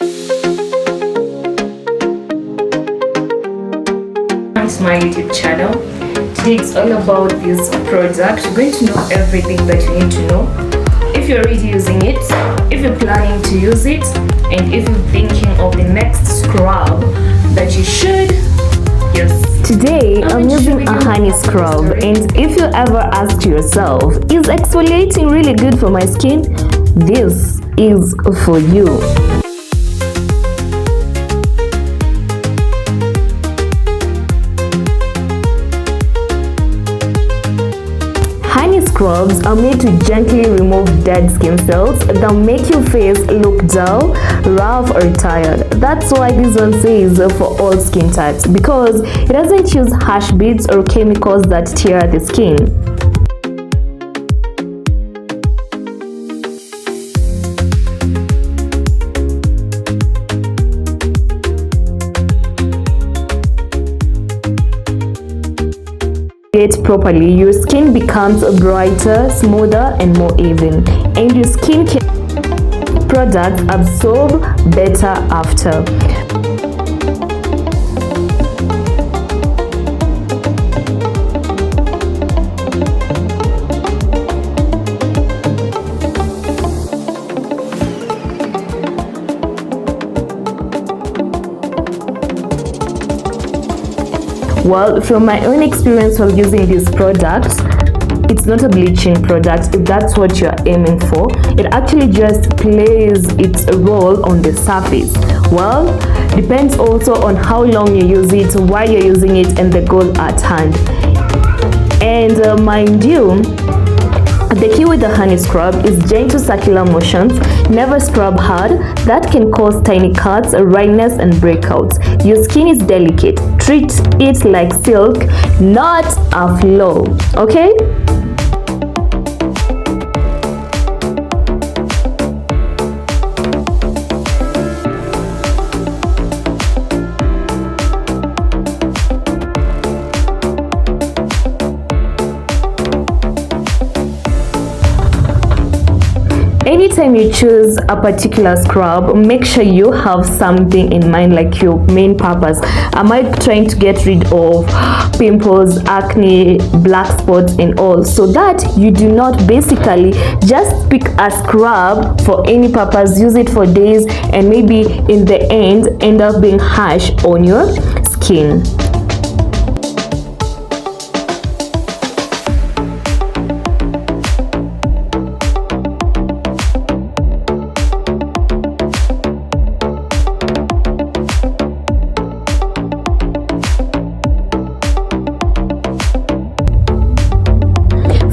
My YouTube channel. Today it's all about this product. You're going to know everything that you need to know. If you're already using it, if you're planning to use it, and if you're thinking of the next scrub that you should use. Today I'm using a honey scrub, and if you ever asked yourself, is exfoliating really good for my skin? This is for you. Honey scrubs are made to gently remove dead skin cells that make your face look dull, rough or tired. That's why this one says for all skin types, because it doesn't use harsh beads or chemicals that tear the skin. Properly, your skin becomes brighter, smoother and more even, and your skincare products absorb better after. Well, from my own experience while using these products, it's not a bleaching product if that's what you're aiming for. It actually just plays its role on the surface. Well, depends also on how long you use it, why you're using it, and the goal at hand. And mind you, the key with the honey scrub is gentle circular motions. Never scrub hard. That can cause tiny cuts, dryness and breakouts. Your skin is delicate. Treat it like silk, not a flaw. Okay? Anytime you choose a particular scrub, make sure you have something in mind, like your main purpose. Am I trying to get rid of pimples, acne, black spots and all, so that you do not basically just pick a scrub for any purpose, use it for days, and maybe in the end up being harsh on your skin.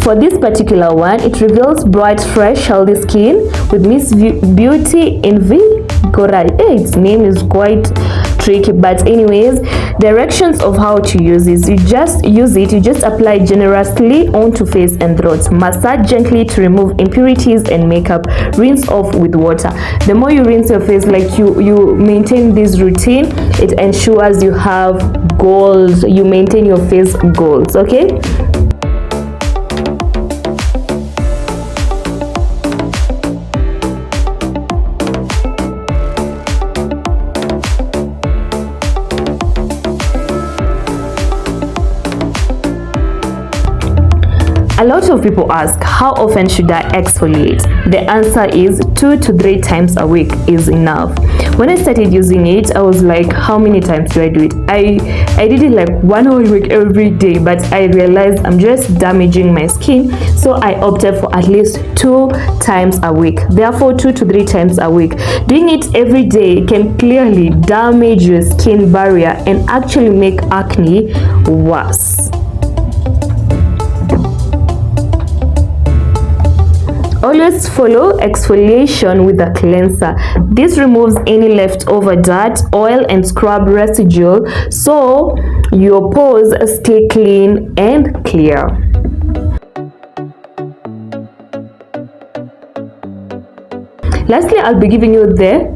For this particular one, it reveals bright, fresh, healthy skin with Miss Beauty Invigorate. Its name is quite tricky, but anyways, directions of how to use this. You just apply generously onto face and throat. Massage gently to remove impurities and makeup. Rinse off with water. The more you rinse your face, like you maintain this routine, it ensures you have goals. You maintain your face goals, okay? A lot of people ask, how often should I exfoliate? The answer is 2 to 3 times a week is enough. When I started using it, I was like, how many times do I do it? I did it like 1 whole week every day, but I realized I'm just damaging my skin, so I opted for at least 2 times a week. Therefore, 2 to 3 times a week. Doing it every day can clearly damage your skin barrier and actually make acne worse. Always follow exfoliation with a cleanser. This removes any leftover dirt, oil and scrub residue, so your pores stay clean and clear. Lastly, I'll be giving you the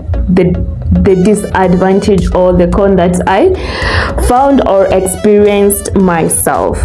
disadvantage or the con that I found or experienced myself.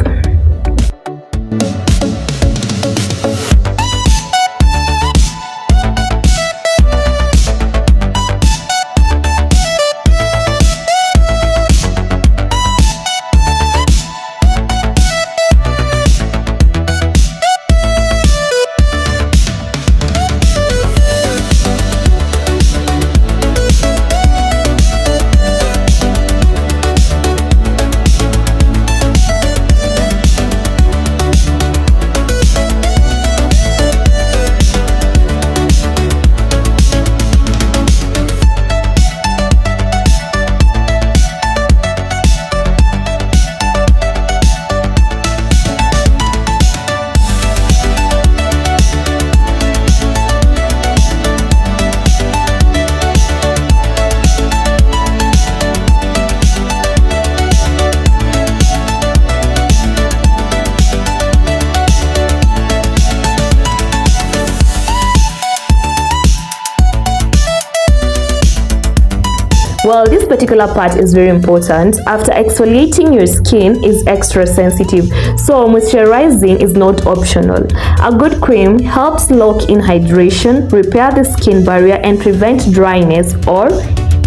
Well, this particular part is very important. After exfoliating, your skin is extra sensitive, so moisturizing is not optional. A good cream helps lock in hydration, repair the skin barrier, and prevent dryness or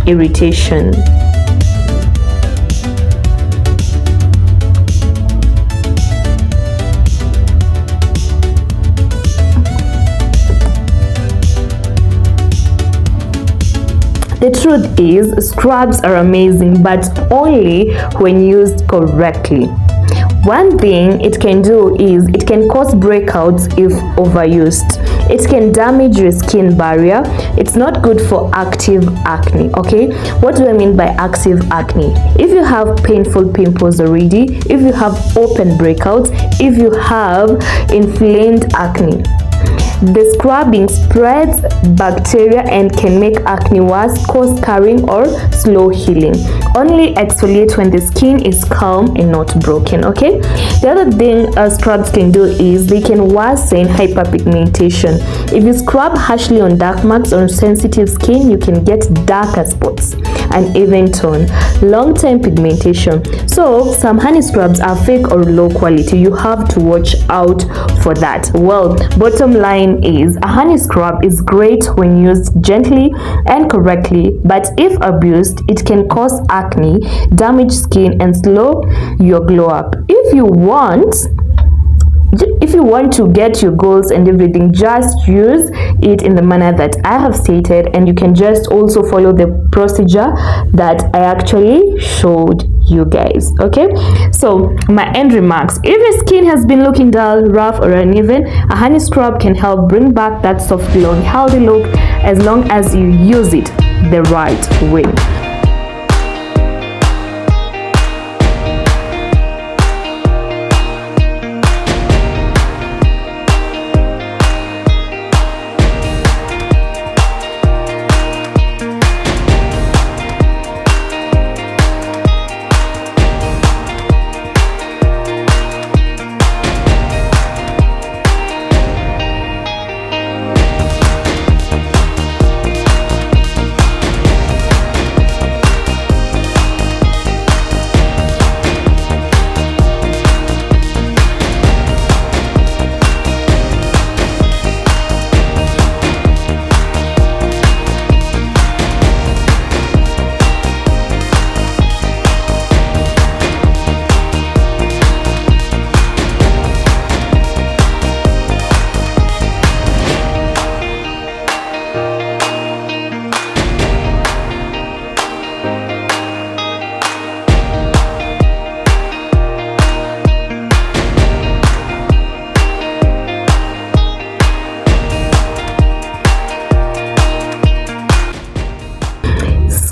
irritation. The truth is, scrubs are amazing, but only when used correctly. One thing it can do is it can cause breakouts if overused. It can damage your skin barrier. It's not good for active acne, okay? What do I mean by active acne? If you have painful pimples already, if you have open breakouts, if you have inflamed acne, the scrubbing spreads bacteria and can make acne worse, cause scarring or slow healing. Only exfoliate when the skin is calm and not broken, okay? The other thing scrubs can do is they can worsen hyperpigmentation. If you scrub harshly on dark marks on sensitive skin, you can get darker spots and even tone, long-term pigmentation. So some honey scrubs are fake or low quality. You have to watch out for that. Well, bottom line is a honey scrub is great when used gently and correctly, but if abused, it can cause acne, damage skin, and slow your glow up. If you want to get your goals and everything, just use it in the manner that I have stated, and you can just also follow the procedure that I actually showed you guys. Okay, so my end remarks: if your skin has been looking dull, rough, or uneven, a honey scrub can help bring back that soft, glowing, healthy look, as long as you use it the right way.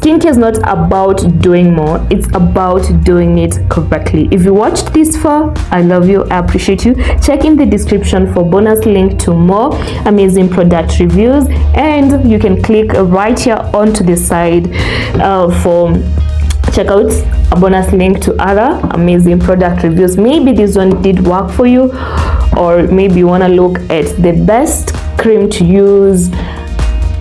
Skincare is not about doing more, it's about doing it correctly. If you watched this far, I love you, I appreciate you. Check in the description for bonus link to more amazing product reviews, and you can click right here onto the side for check out a bonus link to other amazing product reviews. Maybe this one did work for you, or maybe you want to look at the best cream to use,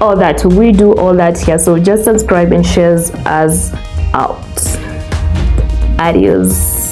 all that. We do all that here, so just subscribe and shares us out. Adios.